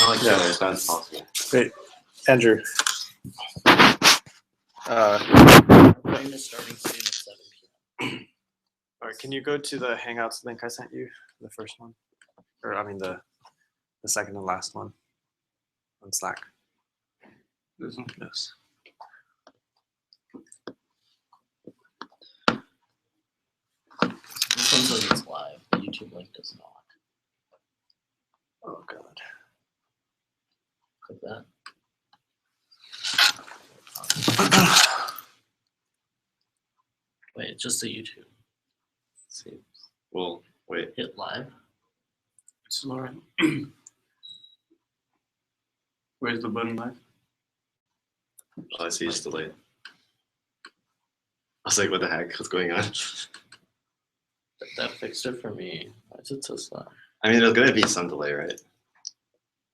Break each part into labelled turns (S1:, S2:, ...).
S1: want to kill her as fast as possible.
S2: Wait, Andrew.
S3: Train is starting soon at 7 p.m.
S2: All right, can you go to the Hangouts link I sent you, the first one, or I mean the second and last one on Slack. This one, yes.
S3: This one says it's live. The YouTube link does not.
S2: Oh God.
S3: Click that. Wait, it's just a YouTube.
S1: Seems. Well, wait.
S3: Hit live.
S2: It's Laura. Where's the button live?
S1: Oh, I see it's delayed. I was like, what the heck? What's going on?
S3: That fixed it for me. Why is it so slow?
S1: I mean, there's going to be some delay, right?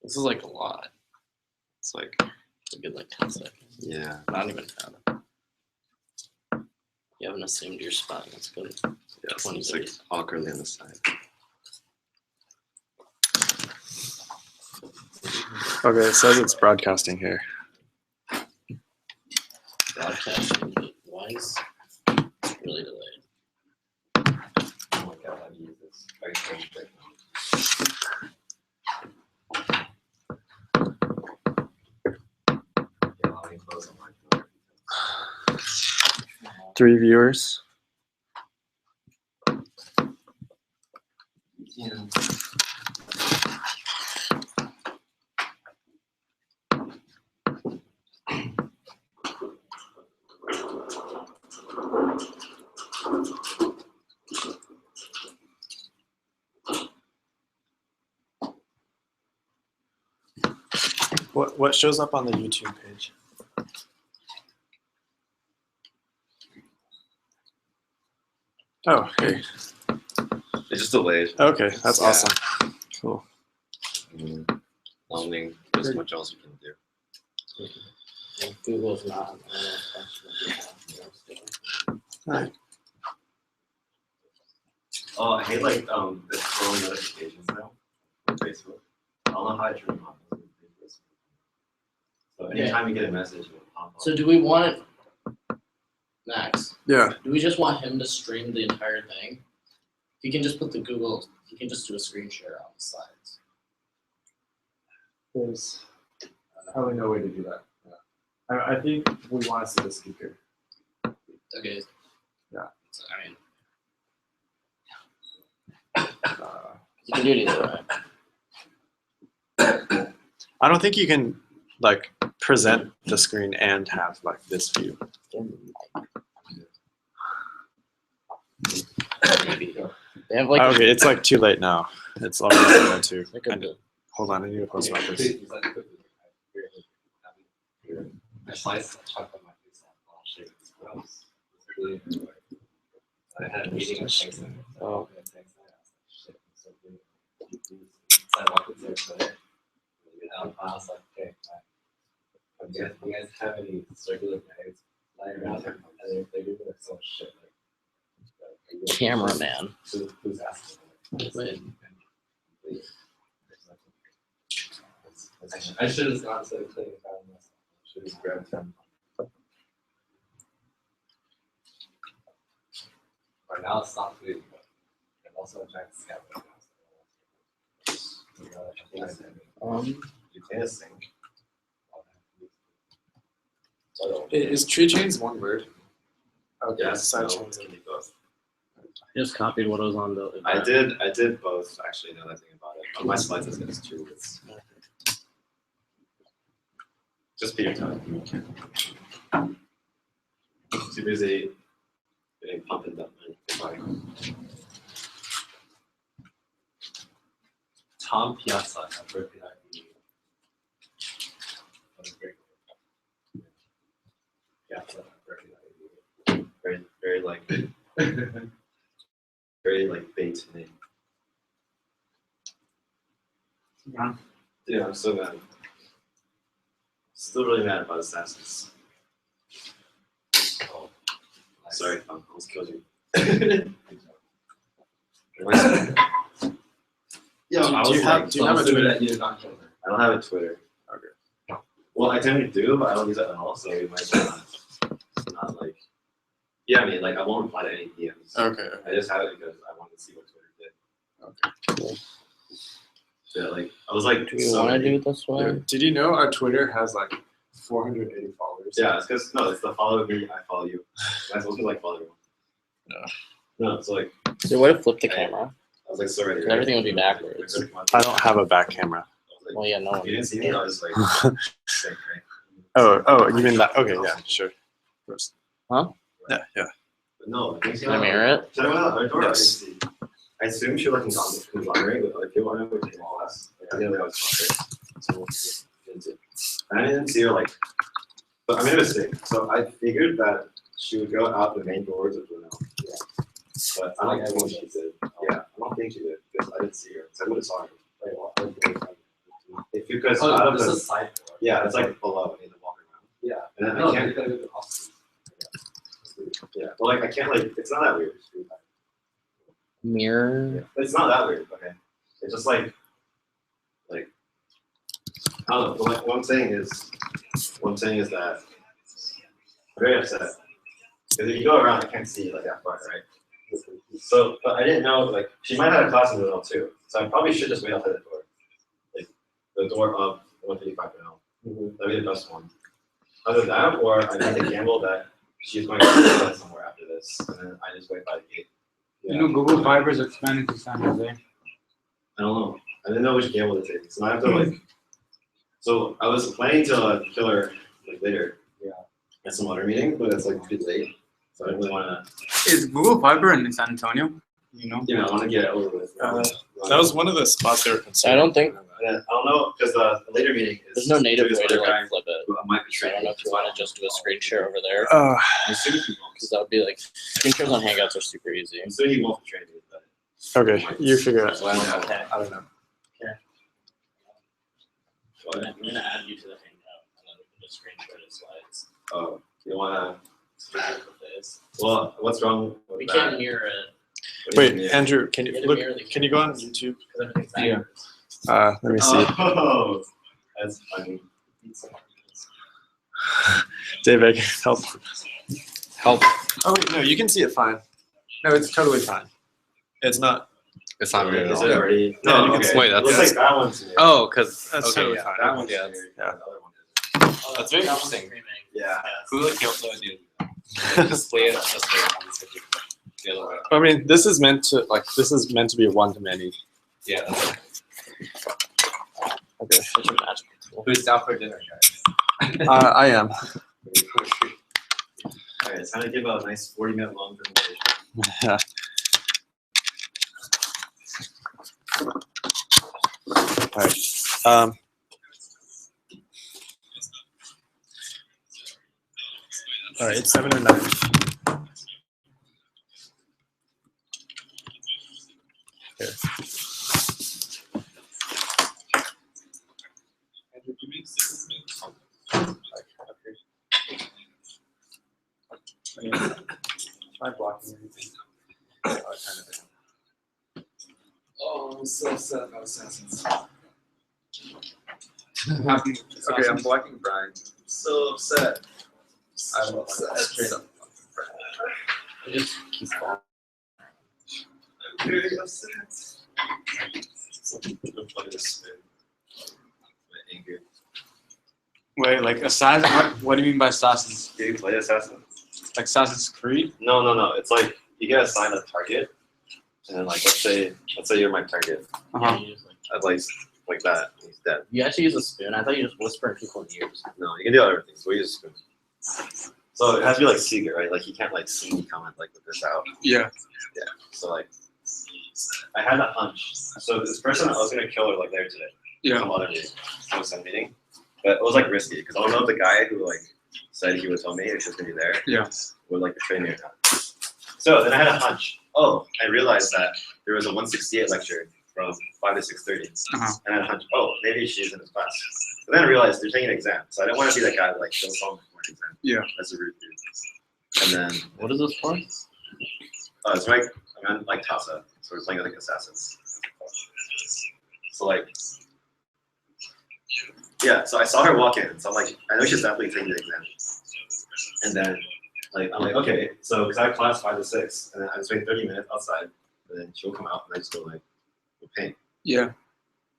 S3: This is like a lot.
S1: It's like,
S3: A good like 10 seconds.
S1: yeah.
S3: Not even 10. You haven't assumed your spot. That's good.
S1: Yeah, it's
S3: 20
S1: like
S3: seconds.
S1: awkwardly on the side.
S2: Okay, it says it's broadcasting here.
S3: Broadcasting, but why is it's really delayed?
S1: Oh my God, how do you use this? Very strange technology.
S2: 3 viewers.
S1: Yeah.
S2: What shows up on the YouTube page? Oh, okay.
S1: It's just delayed.
S2: Okay, that's
S1: Yeah.
S2: awesome. Cool.
S1: I don't think there's much else we can do.
S3: And Google's not.
S2: Right.
S1: Oh, I hate like the scrolling notifications now on Facebook. I don't know how I turn them on. So anytime you get a message, it'll pop up.
S3: So do we want it, Max?
S2: Yeah.
S3: Do we just want him to stream the entire thing? He can just put the Google. He can just do a screen share on the slides.
S2: There's probably no way to do that. Yeah. I think we want to see the speaker.
S3: Okay.
S2: Yeah.
S3: So, I mean, you can do it either way.
S2: I don't think you can like present the screen and have like this view.
S3: Maybe. They have like
S2: Okay, it's like too late now. It's already 2.
S3: like a
S2: Hold on, I need to post about this.
S1: I sliced chocolate on my face while shaking. It's gross. It's really annoying. I had a meeting with Thanksgiving.
S3: Oh.
S1: Shit, it's so good. So I walked into today. I was like, okay, do you guys have any circular bags lying around here? And they do like so much shit. Like,
S3: cameraman.
S1: Who's asking?
S3: Wait.
S1: I should have gone to the clinic and found myself. I should have grabbed them. Right now it's not food, but I'm also a giant scavenger. You can a sink.
S2: Is tree chains one word? Okay,
S1: Yeah,
S2: side
S1: no,
S2: chains.
S1: can be both.
S3: I just copied what was on the.
S1: I did both actually. Now that I think about it, on my slides it says 2 words. Just be your time. Too busy getting pumping up my Tom Piazza at Berkeley. Piazza at Berkeley. Very like very like bait name. Yeah, I'm so mad. Still really mad about Assassins. Oh, sorry, I almost killed you. Yeah,
S2: Do you have a Twitter?
S1: that you did not kill her. I don't have a Twitter.
S2: Okay.
S1: Well, I technically do, but I don't use it at all, so it might be not like. Yeah, I mean, like I won't reply to any DMs.
S2: Okay.
S1: I just have it because I wanted to see what Twitter did.
S2: Okay.
S1: Yeah, like I was like.
S3: Do you want to do this one?
S2: Did you know our Twitter has like 480 followers?
S1: Yeah, it's because no, it's the follow me, I follow you. I'm supposed to like follow everyone. No, it's like
S3: So what if flip the camera?
S1: I was like so ready.
S3: And everything would be backwards.
S2: I don't have a back camera.
S3: Well, yeah, no one.
S1: You didn't see me. I was like, sick, right?
S2: Oh, you mean that? Okay, yeah, sure. First.
S3: Huh?
S2: Yeah.
S1: But no,
S3: Can I mirror it?
S1: Should I went out the door?
S2: Yes.
S1: I didn't see. I assume she was like conglomerate with other people. I know we came all last. Like, I didn't know I was confident. And I didn't see her like. But I made a mistake. So I figured that she would go out the main doors of Bruno. Yeah. But I don't think she did. Yeah, I don't think she did because I didn't see her. So I would have saw her. If you guys out of the
S4: side door.
S1: yeah, it's like below. I need to walk around.
S4: Yeah.
S1: And then
S4: No,
S1: I can't.
S4: you gotta go to the office.
S1: Yeah. Well, like I can't like. It's not that weird.
S3: Mirror.
S1: It's not that weird. Okay. It's just like I don't know. But like, what I'm saying is that I'm very upset because if you go around, I can't see like that far, right? So, but I didn't know like she might have had a class in the middle too. So I probably should just wait outside the door, like the door of 155 now. That'd be the best one. Either that, or I need to gamble that she's going to go somewhere after this, and then I just wait by the gate.
S5: You know, Google Fiber is expanding to San Jose.
S1: I don't know. I didn't know which gamble to take. So now I have to like. So I was planning to kill her like later. Yeah. At some other meeting, but it's like pretty late. So I didn't really want to.
S5: Is Google Fiber in San Antonio? You know?
S1: I want to get it over with.
S2: That was one of the spots they were considering.
S3: I don't think
S1: And then, I don't know because the later meeting is.
S3: there's no native
S1: this
S3: way to
S1: other guy
S3: like flip it.
S1: who might be
S3: So I don't know if you want to just do a screen share over there.
S1: I'm assuming he won't.
S3: Because that would be like screen shares on Hangouts are super easy.
S1: I'm assuming he won't be training.
S2: Okay, you figure it out.
S1: So I don't know.
S3: Okay.
S2: I don't know.
S1: But,
S3: I'm gonna add you to the Hangout and then we can just screen share the slides.
S1: oh, you want
S3: Screen share the face.
S1: to? Well, what's wrong with
S3: We
S1: that?
S3: can't mirror it
S1: What do you
S2: Wait,
S1: mean?
S2: Andrew, can you
S3: You gotta
S2: look?
S3: mirror the
S2: Can you go on YouTube?
S3: because everything's
S5: Yeah.
S3: backwards.
S2: Let me see.
S1: Oh, that's funny.
S2: David, help.
S3: Help.
S2: Oh wait, no, you can see it fine. No, it's totally fine. It's not.
S6: It's not weird at
S1: Is
S6: all.
S1: it already?
S2: Yeah,
S1: No,
S2: you can
S1: okay.
S2: see-
S6: Wait, that's-
S1: Looks like that one's weird.
S6: Oh, because
S2: That's
S6: okay,
S2: totally
S6: yeah.
S2: fine.
S1: That one's
S6: Yeah.
S1: weird.
S2: Yeah.
S1: The other one isn't.
S3: Oh,
S6: That's very
S3: that one's
S6: interesting.
S3: screaming.
S1: Yeah.
S6: Who came up with the idea? Display it just the other way.
S2: I mean, this is meant to be one to many.
S6: Yeah. That's right.
S2: Okay.
S3: Such a magical tool.
S6: Who's down for dinner, guys?
S2: I am.
S1: Alright, it's time to give a nice 40-minute long presentation.
S2: Yeah. All right. All right. It's 7 or 9. Here. Am I blocking anything? Oh, I kind of am.
S4: Oh, I'm so upset about Assassins.
S2: Okay, I'm blocking Brian.
S4: So upset.
S2: I'm
S4: upset.
S2: straight up.
S3: It just keeps falling.
S1: I'm very upset. I'm playing this spin. My anger.
S5: Wait, like Assassin? What do you mean by Assassin's?
S1: Do you play Assassin?
S5: Like Assassin's Creed?
S1: No. It's like you get assigned a target, and then like let's say you're my target.
S5: Uh-huh.
S3: You just, like,
S1: I'd like that. He's dead.
S3: you actually use a spoon. I thought you just whisper in people's ears.
S1: No, you can do other things. We use spoon. So it has to be like secret, right? Like he can't like see me coming like with this out.
S5: Yeah.
S1: So like, I had a hunch. So this person, I was gonna kill her like later today.
S5: Yeah.
S1: Some other meeting. Some meeting. But it was like risky because I don't know if the guy who like said he would tell me if she was gonna be there.
S5: Yeah.
S1: Would like betray me or not. So then I had a hunch. Oh, I realized that there was a 168 lecture from 5 to 6:30.
S5: Uh-huh.
S1: And I had a hunch. Oh, maybe she's in this class. But then I realized they're taking an exam, so I didn't want to be that guy that like goes home before an exam.
S5: Yeah.
S1: That's a rude dude. And then
S3: What is this for?
S1: it's like I'm on like Tasa, so we're playing like assassins. So like
S7: Yeah, so I saw her walk in, so I'm like, I know she's definitely taking the exam. And then, like, I'm like, okay, so because I have class 5 to 6, and then I just wait 30 minutes outside, and then she'll come out, and I just go like, we'll paint.
S5: Yeah.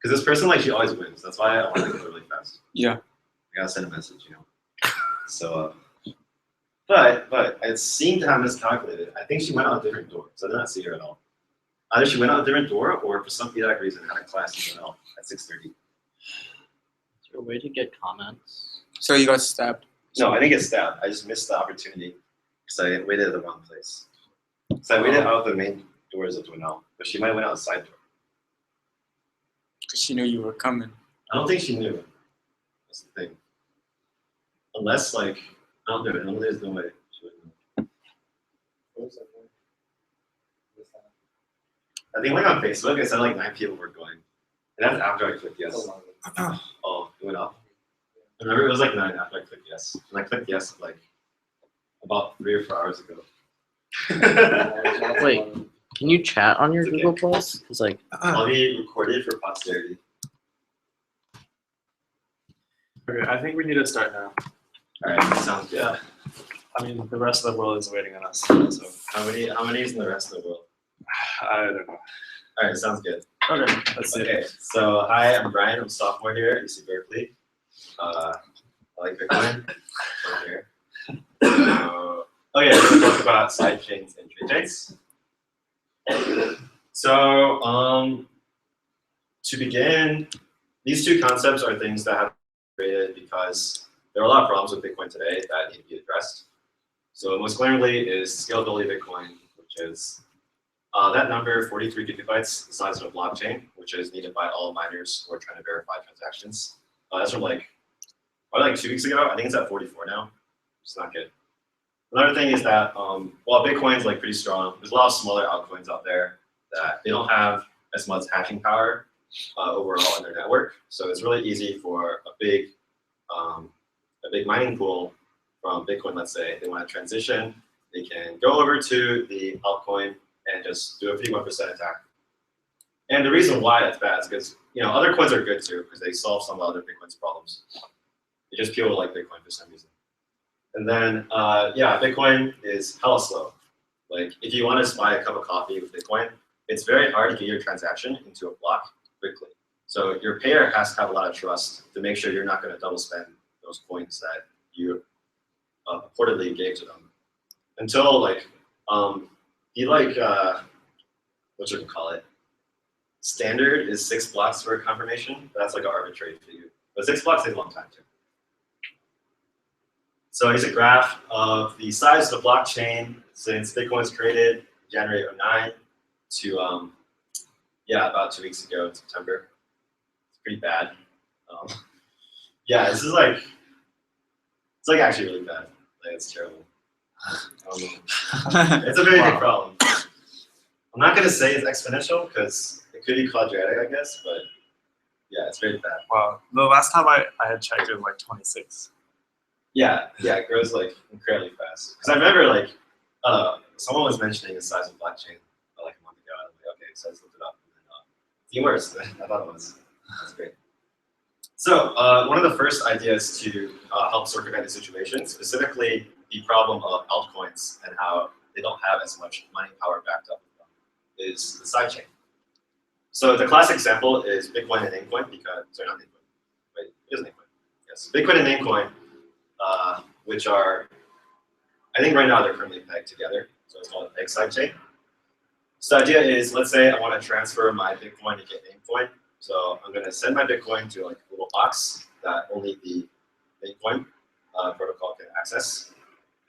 S7: Because this person, like, she always wins. That's why I want to go really fast.
S5: Yeah.
S7: I gotta send a message, you know. So, but it seemed to have miscalculated. I think she went out a different door, so I did not see her at all. Either she went out a different door, or for some idiotic reason had a class as well at 6:30.
S3: Is there a way to get comments?
S5: So you got stabbed.
S7: No, I didn't get stabbed. I just missed the opportunity because I waited at the wrong place. So I waited out the main doors of the window, but she might have went out the side door.
S5: Because she knew you were coming.
S7: I don't think she knew. That's the thing. Unless, like, I don't know. I know there's no way she would know. I think, like, on Facebook, it said, like, 9 people were going. And that's after I clicked yes. Oh, it went up. I remember it was, like, 9 after I clicked yes. And I clicked yes, like, about 3 or 4 hours ago.
S3: Wait, can you chat on your
S7: It's okay.
S3: Google Plus? It's like,
S7: I'll be recorded for posterity.
S2: Okay, I think we need to start now.
S7: Alright, sounds good.
S2: Yeah. I mean, the rest of the world is waiting on us. So
S7: How many is in the rest of the world?
S2: I don't know.
S7: Alright, sounds good.
S2: Okay, let's see.
S7: Okay, so hi, I'm Brian. I'm a sophomore here at UC Berkeley. I like Bitcoin. I'm here. Okay, we're going to talk about side chains and trade chains. So, to begin, these two concepts are things that have been created because there are a lot of problems with Bitcoin today that need to be addressed. So most glaringly is scalability of Bitcoin, which is that number, 43 gigabytes, the size of a blockchain, which is needed by all miners who are trying to verify transactions. That's from like 2 weeks ago. I think it's at 44 now. It's not good. Another thing is that while Bitcoin's like pretty strong, there's a lot of smaller altcoins out there that they don't have as much hashing power overall in their network. So it's really easy for a big mining pool from Bitcoin, let's say, they want to transition, they can go over to the altcoin and just do a 51% attack. And the reason why that's bad is because other coins are good too, because they solve some of other Bitcoin's problems. It's just people like Bitcoin for some reason. And then, yeah, Bitcoin is hella slow. Like, if you want to buy a cup of coffee with Bitcoin, it's very hard to get your transaction into a block quickly. So your payer has to have a lot of trust to make sure you're not going to double spend those coins that you purportedly gave to them. Until what you can call it, standard is 6 blocks for a confirmation. That's like an arbitrary figure. But 6 blocks takes a long time too. So here's a graph of the size of the blockchain since Bitcoin was created January 2009 to about 2 weeks ago in September. It's pretty bad. Yeah, this is it's actually really bad. Like, it's terrible. It's a very big problem. I'm not gonna say it's exponential because it could be quadratic, I guess, but yeah, it's very bad.
S2: Wow. The last time I had checked, it was like 26.
S7: Yeah, it grows like incredibly fast. Because I remember someone was mentioning the size of the blockchain like a month ago. I was like, okay, so I just looked it up. And then, it's even worse than I thought it was. That's great. So one of the first ideas to help circumvent the situation, specifically the problem of altcoins and how they don't have as much mining power backed up with them, is the sidechain. So the classic example is Bitcoin and Namecoin, sorry, not Namecoin. Wait, it is Namecoin. Yes, Bitcoin and Namecoin, which are, I think right now they're currently pegged together. So it's called a peg sidechain. So the idea is, let's say I want to transfer my Bitcoin to get Namecoin. So I'm going to send my Bitcoin to like a little box that only the Namecoin protocol can access.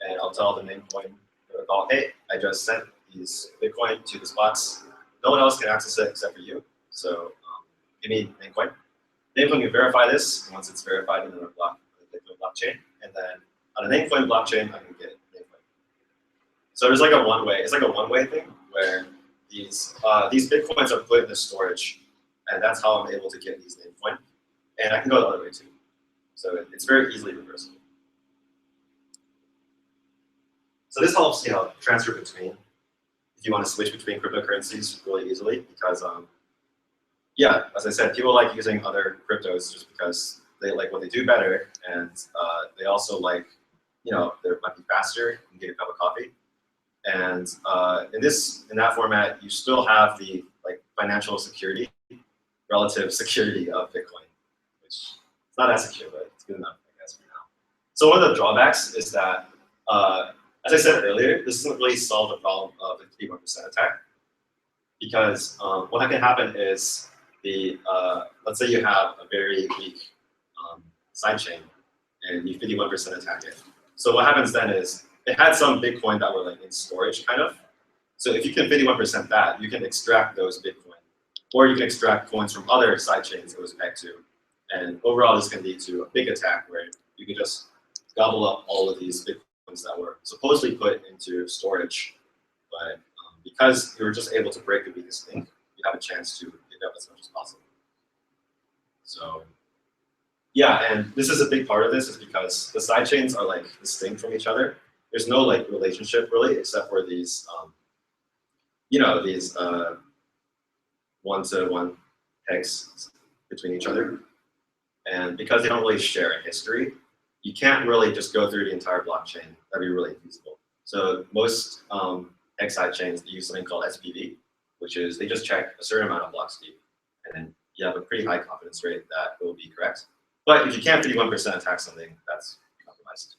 S7: And I'll tell the Namecoin protocol, hey, I just sent these Bitcoin to this box. No one else can access it except for you. So give me Namecoin. Namecoin can verify this. And once it's verified in another Bitcoin blockchain, and then on a Namecoin blockchain, I can get Namecoin. So there's like a one-way. It's like a one-way thing where these Bitcoins are put in the storage, and that's how I'm able to get these Namecoin. And I can go the other way too. So it's very easily reversible. So this helps, transfer between, if you want to switch between cryptocurrencies really easily, because, yeah, as I said, people like using other cryptos just because they like what they do better, and they also like, you know, they might be faster. You can get a cup of coffee, and in that format, you still have the like financial security, relative security of Bitcoin, which is not as secure, but it's good enough, I guess, for now. So one of the drawbacks is that, as I said earlier, this doesn't really solve the problem of the 51% attack, because what can happen is let's say you have a very weak sidechain and you 51% attack it. So what happens then is it had some Bitcoin that were like in storage kind of. So if you can 51% that, you can extract those Bitcoin, or you can extract coins from other sidechains it was pegged to. And overall, this can lead to a big attack where you can just gobble up all of these Bitcoins that were supposedly put into storage. But because you were just able to break the weakest link, you have a chance to pick up as much as possible. So yeah, and this is a big part of this is because the sidechains are like distinct from each other. There's no like relationship really, except for these, you know, these one-to-one pegs between each other. And because they don't really share a history, you can't really just go through the entire blockchain. That'd be really feasible. So most X sidechains, they use something called SPV, which is they just check a certain amount of block speed, and then you have a pretty high confidence rate that it will be correct. But if you can't 51% attack something, that's compromised.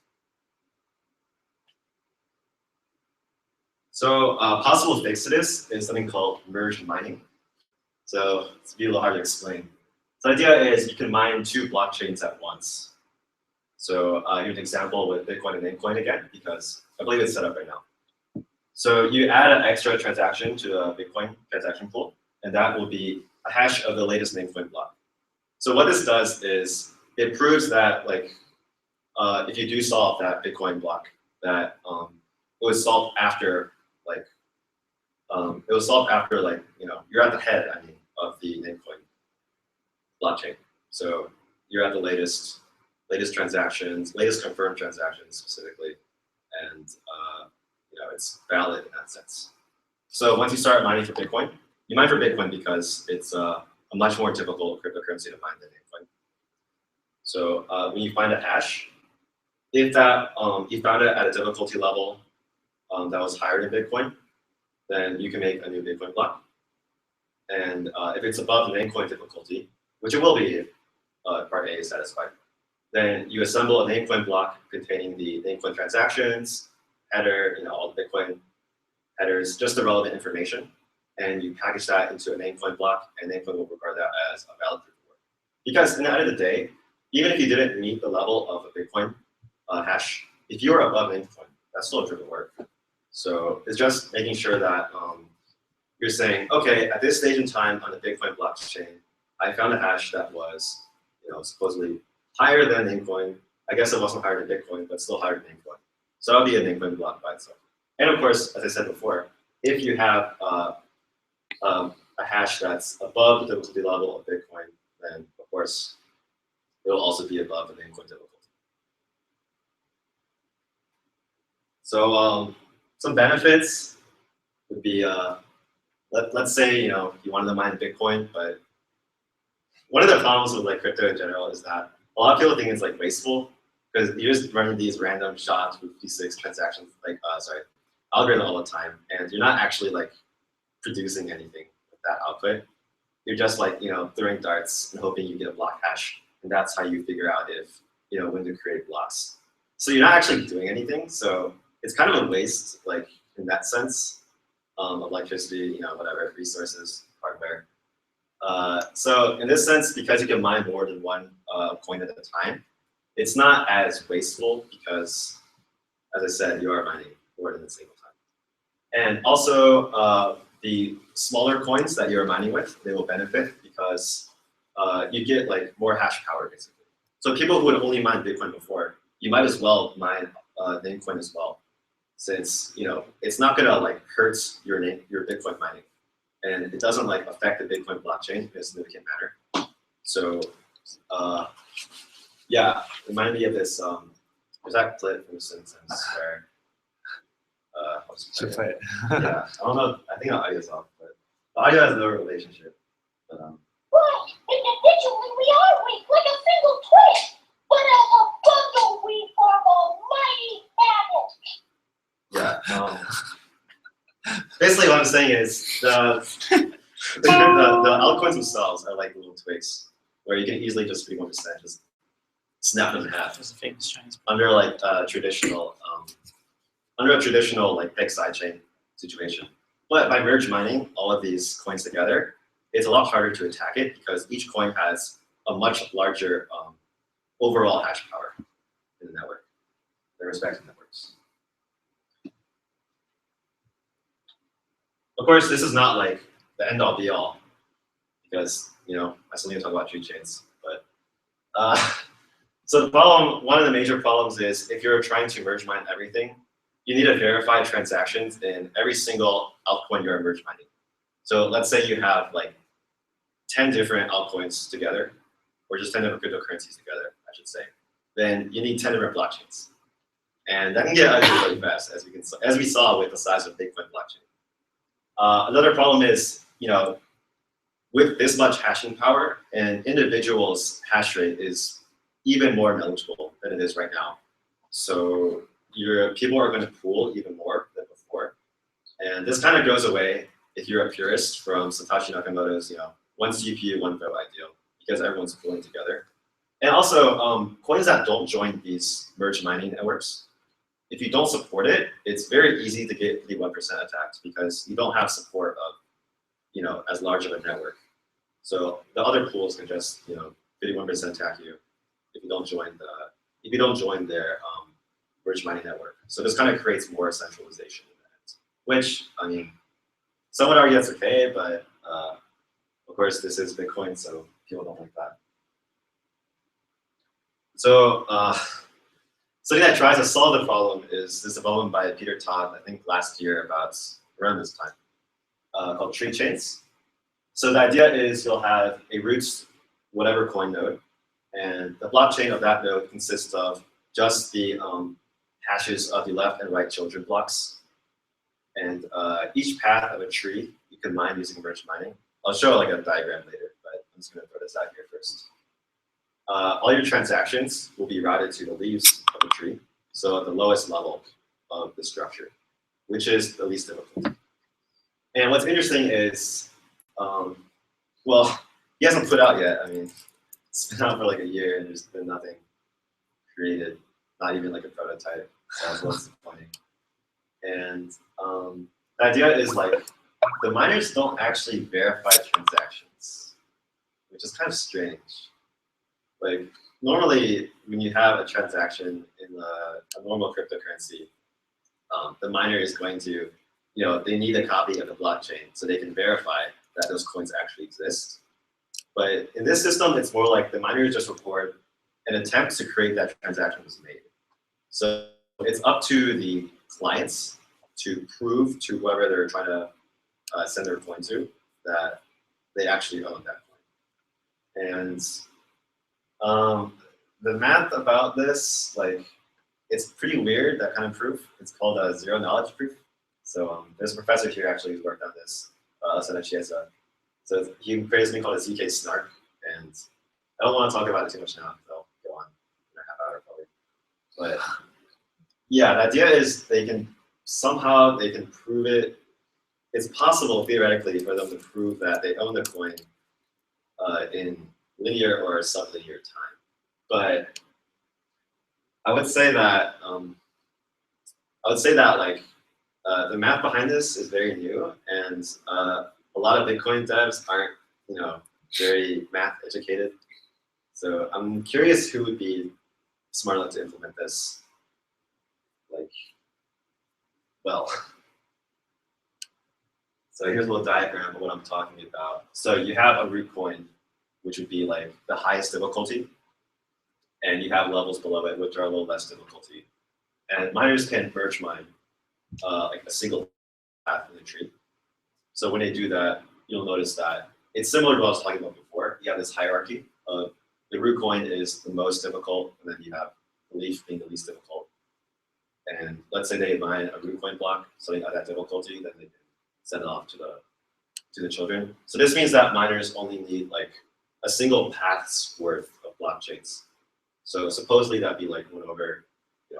S7: So possible fix to this is something called merge mining. So it's a little hard to explain. So the idea is you can mine two blockchains at once. So here's an example with Bitcoin and Namecoin again, because I believe it's set up right now. So you add an extra transaction to a Bitcoin transaction pool, and that will be a hash of the latest Namecoin block. So what this does is it proves that like if you do solve that Bitcoin block, that it was solved after like you know, you're at the head, I mean, of the Namecoin blockchain. So you're at the latest transactions, latest confirmed transactions specifically, and you know, it's valid in that sense. So once you start mining for Bitcoin, you mine for Bitcoin because it's a much more difficult cryptocurrency to mine than Bitcoin. So when you find a hash, if that you found it at a difficulty level that was higher than Bitcoin, then you can make a new Bitcoin block. And if it's above the Namecoin difficulty, which it will be if part A is satisfied, then you assemble a Namecoin block containing the Namecoin transactions, header, you know, all the Bitcoin headers, just the relevant information, and you package that into a Namecoin block, and Namecoin will regard that as a valid proof of work. Because in the end of the day, even if you didn't meet the level of a Bitcoin hash, if you are above Namecoin, that's still a proof of work. So it's just making sure that you're saying, okay, at this stage in time on the Bitcoin blockchain, I found a hash that was, you know, supposedly higher than Namecoin. I guess it wasn't higher than Bitcoin, but still higher than Namecoin. So that'll be a Namecoin block by itself. And of course, as I said before, if you have a hash that's above the difficulty level of Bitcoin, then of course it will also be above the Namecoin difficulty. So some benefits would be, let's say, you know, you wanted to mine Bitcoin, but one of the problems with like crypto in general is that a lot of people think it's like wasteful because you're just running these random SHA-256 transactions, like algorithm all the time, and you're not actually like producing anything with that output. You're just like, you know, throwing darts and hoping you get a block hash, and that's how you figure out if, you know, when to create blocks. So you're not actually doing anything. So it's kind of a waste, like in that sense, electricity, you know, whatever, resources, hardware. So in this sense, because you can mine more than one coin at a time, it's not as wasteful because, as I said, you are mining more than a single time. And also, the smaller coins that you're mining with, they will benefit because you get like more hash power, basically. So people who would only mine Bitcoin before, you might as well mine Namecoin as well, since, you know, it's not gonna like hurt your Bitcoin mining, and it doesn't like affect the Bitcoin blockchain in a significant manner. So yeah, remind me of this. There's that clip from The Simpsons where
S2: Should play it.
S7: yeah, I don't know. I think the audio's off, but the audio has no relationship. But,
S8: But individually we are weak, like a single twig.
S7: was saying is the altcoins themselves are like little twigs, where you can easily just 51% just snap them in half
S5: There's a famous Chinese.
S7: under like traditional under a traditional like big sidechain situation. But by merge mining all of these coins together, it's a lot harder to attack it because each coin has a much larger overall hash power in the network, their respective networks. Of course, this is not like the end all be all, because I still need to talk about tree chains. But so the problem, one of the major problems is if you're trying to merge mine everything, you need to verify transactions in every single altcoin you're merge mining. So let's say you have like 10 different altcoins together, or just 10 different cryptocurrencies together, I should say. Then you need 10 different blockchains, and that can get ugly really fast, as we saw with the size of Bitcoin blockchain. Another problem is, with this much hashing power, an individual's hash rate is even more negligible than it is right now. So people are going to pool even more than before. And this kind of goes away if you're a purist from Satoshi Nakamoto's, one CPU, one vote ideal, because everyone's pooling together. And also, coins that don't join these merge mining networks, if you don't support it, it's very easy to get 51% attacked because you don't have support of, as large of a network. So the other pools can just, 51% attack you if you don't join their merge mining network. So this kind of creates more centralization in that, which some would argue that's okay, but of course this is Bitcoin, so people don't like that. So something that tries to solve the problem is this development by Peter Todd, I think last year about around this time, called tree chains. So the idea is you'll have a root whatever coin node, and the blockchain of that node consists of just the hashes of the left and right children blocks. And each path of a tree you can mine using merge mining. I'll show like a diagram later, but I'm just going to throw this out here first. All your transactions will be routed to the leaves of the tree, so at the lowest level of the structure, which is the least difficult. And what's interesting is, well, he hasn't put out yet. It's been out for like a year and there's been nothing created, not even like a prototype. So that's what's disappointing. And the idea is like the miners don't actually verify transactions, which is kind of strange. Like normally when you have a transaction in a normal cryptocurrency, the miner is going to, they need a copy of the blockchain so they can verify that those coins actually exist. But in this system, it's more like the miners just report an attempt to create that transaction was made. So it's up to the clients to prove to whoever they're trying to send their coin to that they actually own that coin. And the math about this, it's pretty weird, that kind of proof. It's called a zero knowledge proof. So there's a professor here actually who's worked on this, so he created something called a ZK snark, and I don't want to talk about it too much now, so I'll go on in a half hour probably. But yeah, the idea is they can prove it. It's possible theoretically for them to prove that they own the coin in linear or sublinear time. But I would say that the math behind this is very new, and a lot of Bitcoin devs aren't, very math educated. So I'm curious who would be smart enough to implement this. So here's a little diagram of what I'm talking about. So you have a root coin, which would be like the highest difficulty, and you have levels below it, which are a little less difficulty. And miners can merge mine like a single path in the tree. So when they do that, you'll notice that it's similar to what I was talking about before. You have this hierarchy of the root coin is the most difficult, and then you have the leaf being the least difficult. And let's say they mine a root coin block, something at that difficulty, then they can send it off to the children. So this means that miners only need like a single path's worth of blockchains. So supposedly that'd be like 1 over,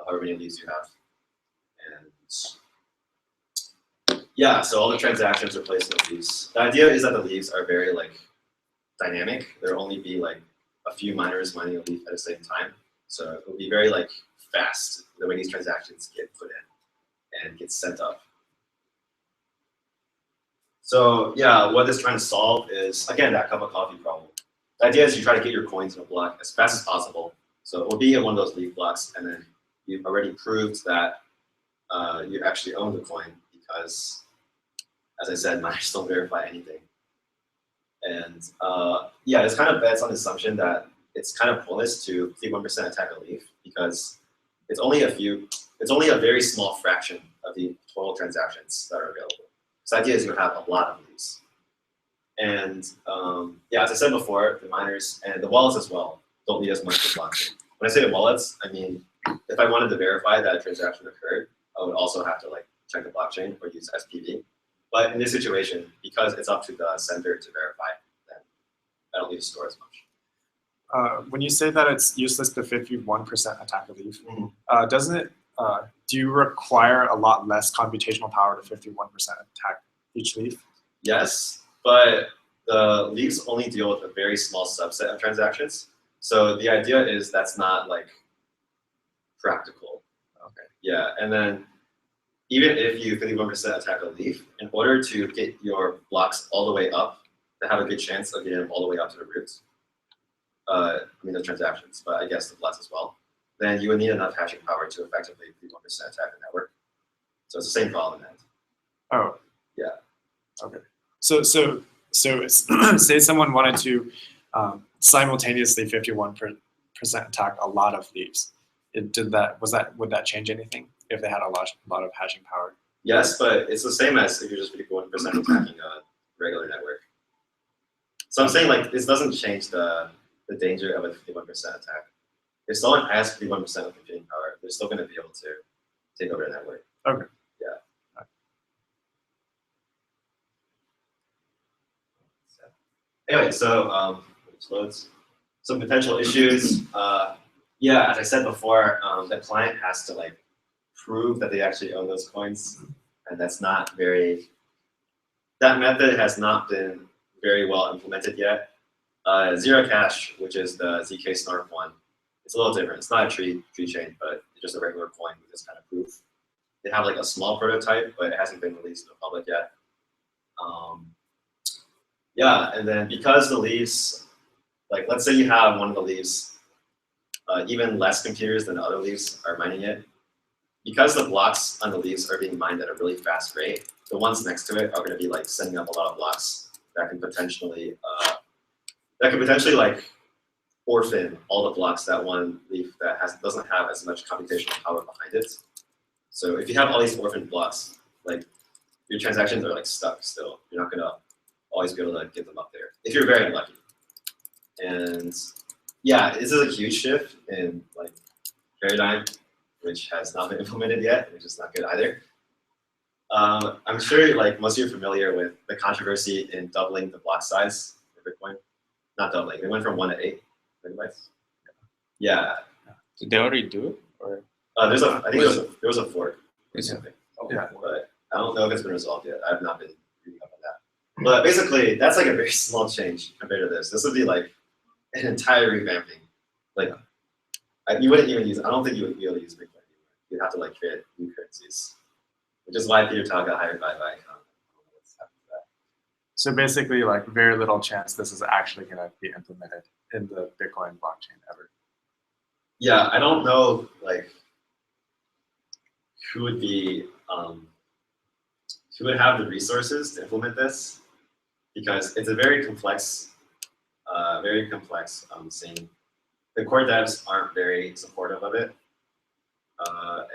S7: however many leaves you have. And Yeah, so all the transactions are placed in the leaves. The idea is that the leaves are very like dynamic. There'll only be like a few miners mining a leaf at the same time. So it will be very like fast the way these transactions get put in and get sent up. So yeah, what it's trying to solve is, again, that cup of coffee problem. The idea is you try to get your coins in a block as fast as possible. So it will be in one of those leaf blocks, and then you've already proved that you actually own the coin because, as I said, miners don't verify anything. And yeah, it's kind of bets on the assumption that it's kind of pointless to 51% attack a leaf because it's only a very small fraction of the total transactions that are available. So the idea is you have a lot of leaves. And yeah, as I said before, the miners and the wallets as well don't need as much for blockchain. When I say the wallets, I mean, if I wanted to verify that a transaction occurred, I would also have to like check the blockchain or use SPV. But in this situation, because it's up to the sender to verify, then I don't need to store as much.
S2: When you say that it's useless to 51% attack a leaf,
S7: Mhm.
S2: doesn't it? Do you require a lot less computational power to 51% attack each leaf?
S7: Yes, but the leaves only deal with a very small subset of transactions. So the idea is that's not like practical.
S2: Okay.
S7: Yeah, and then even if you 51% attack a leaf, in order to get your blocks all the way up, to have a good chance of getting them all the way up to the roots, I mean the transactions, but I guess the blocks as well, then you would need enough hashing power to effectively 51% attack the network. So it's the same problem then.
S2: Oh.
S7: Yeah.
S2: Okay. So say someone wanted to simultaneously 51% attack a lot of leaves. Would that change anything if they had a lot of hashing power?
S7: Yes, but it's the same as if you're just 51% attacking a regular network. So I'm saying like this doesn't change the danger of a 51% attack. If someone has 51% of computing power, they're still going to be able to take over the network.
S2: Okay.
S7: Yeah. Anyway, so loads. Some potential issues. Yeah, as I said before, the client has to like prove that they actually own those coins, and that's not very. That method has not been very well implemented yet. Zero Cash, which is the ZK Snark one, it's a little different. It's not a tree chain, but it's just a regular coin with this kind of proof. They have like a small prototype, but it hasn't been released to the public yet. Yeah, and then because the leaves, like let's say you have one of the leaves, even less computers than other leaves are mining it. Because the blocks on the leaves are being mined at a really fast rate, the ones next to it are going to be like sending up a lot of blocks that can potentially like orphan all the blocks that one leaf that doesn't have as much computational power behind it. So if you have all these orphaned blocks, like your transactions are like stuck still. You're not gonna always be able to get them up there if you're very unlucky. And yeah, this is a huge shift in like paradigm, which has not been implemented yet, which is not good either. I'm sure like most of you are familiar with the controversy in doubling the block size for Bitcoin. Not doubling, they went from 1 to 8 megabytes. Yeah.
S5: Did they already do it? Or
S7: I think there was a fork or something.
S2: Yeah.
S7: But I don't know if it's been resolved yet. I've not been reading up on that. But basically, that's like a very small change compared to this. This would be like an entire revamping. Like, you wouldn't even use, I don't think you would be able to use Bitcoin anymore. You'd have to like create new currencies, which is why Peter Tal got hired by Icon.
S2: So basically, like very little chance this is actually going to be implemented in the Bitcoin blockchain ever.
S7: Yeah, I don't know like who would be who would have the resources to implement this, because it's a very complex scene. The core devs aren't very supportive of it,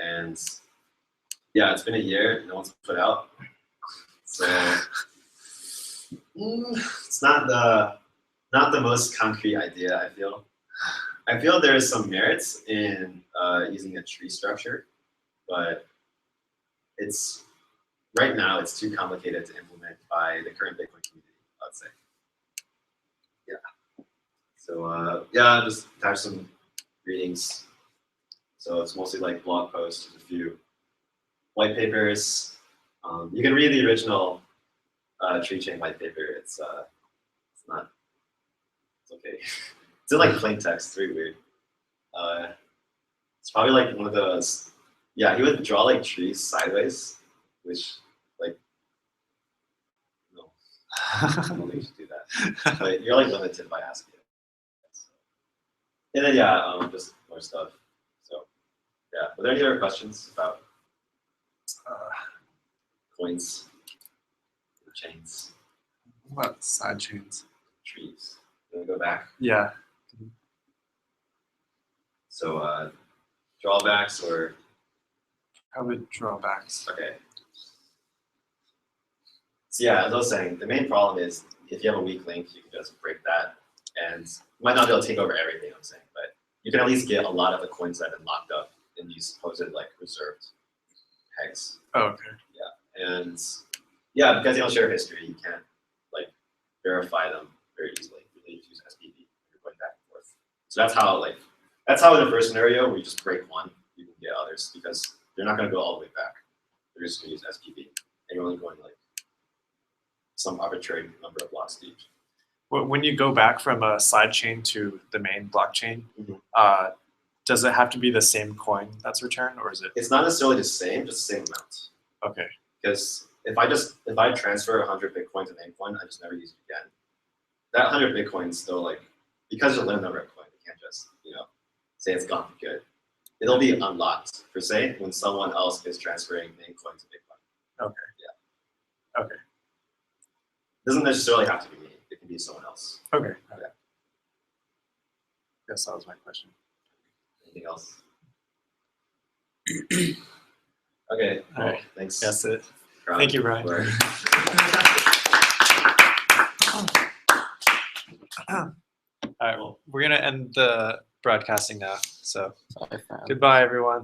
S7: and yeah, it's been a year. No one's put out, so it's not the most concrete idea. I feel there is some merits in using a tree structure, but it's right now it's too complicated to implement by the current Bitcoin community, I'd say. Yeah. So yeah, just attach some readings. So it's mostly like blog posts, a few white papers. You can read the original tree chain white paper. It's not. It's okay. It's in like plain text. It's very weird. It's probably like one of those. Yeah, he would draw like trees sideways, which like no, I don't think you should do that. But you're like limited by ASCII. And then yeah, just more stuff. So yeah, were there any other questions about coins, chains,
S2: What about side chains?
S7: trees? Can we go back?
S2: Yeah.
S7: So drawbacks or
S2: Probably drawbacks.
S7: okay. So yeah, as I was saying, the main problem is if you have a weak link, you can just break that, and you might not be able to take over everything. I'm saying, but you can at least get a lot of the coins that have been locked up in these supposed like reserved pegs.
S2: Oh, okay.
S7: And yeah, because you don't share history, you can't like verify them very easily. You need to use SPV. You're going back and forth. So that's how in the first scenario where you just break one, you can get others because they're not going to go all the way back. They're just going to use SPV, and you're only going like some arbitrary number of blocks deep.
S2: When you go back from a side chain to the main blockchain,
S7: Mhm.
S2: Does it have to be the same coin that's returned, or is it?
S7: It's not necessarily the same, just the same amount.
S2: Okay.
S7: Because if I transfer 100 Bitcoin to Namecoin, I just never use it again. That 100 Bitcoin is still like, because there's a limited number of coin, you can't just say it's gone for good. It'll be unlocked per se when someone else is transferring Namecoin to Bitcoin.
S2: Okay.
S7: Yeah.
S2: Okay.
S7: Doesn't necessarily have to be me. It can be someone else.
S2: Okay.
S7: Yeah.
S2: Guess that was my question.
S7: Anything else? Okay.
S2: All right.
S7: Thanks.
S2: That's it.
S7: Ron,
S2: Thank you, Brian.
S7: for-
S2: All right. Well, we're gonna end the broadcasting now. So
S3: Sorry, Fran.
S2: goodbye, everyone.